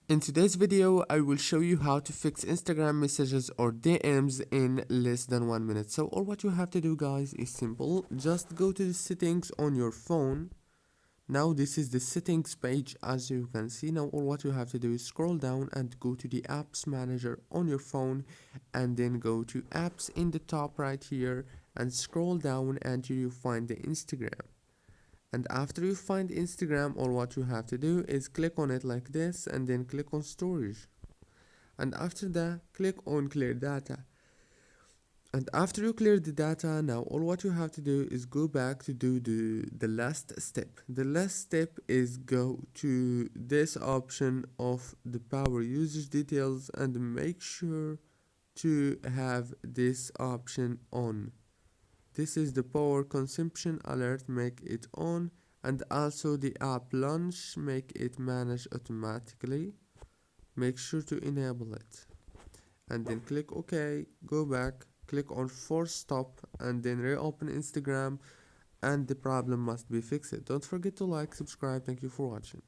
In today's video, I will show you how to fix Instagram messages or DMs in less than 1 minute. So all what you have to do, guys, is simple. Just go to the settings on your phone. Now this is the settings page, as you can see. Now all what you have to do is scroll down and go to the apps manager on your phone, and then go to apps in the top right here and scroll down until you find the Instagram. And after you find Instagram, all what you have to do is click on it like this and then click on storage. And after that, click on clear data. And after you clear the data, now all what you have to do is go back to do the last step. The last step is go to this option of the power usage details and make sure to have this option on. This is the power consumption alert, make it on, and also the app launch, make it manage automatically. Make sure to enable it. And then click OK, go back, click on force stop, and then reopen Instagram, and the problem must be fixed. Don't forget to like, subscribe. Thank you for watching.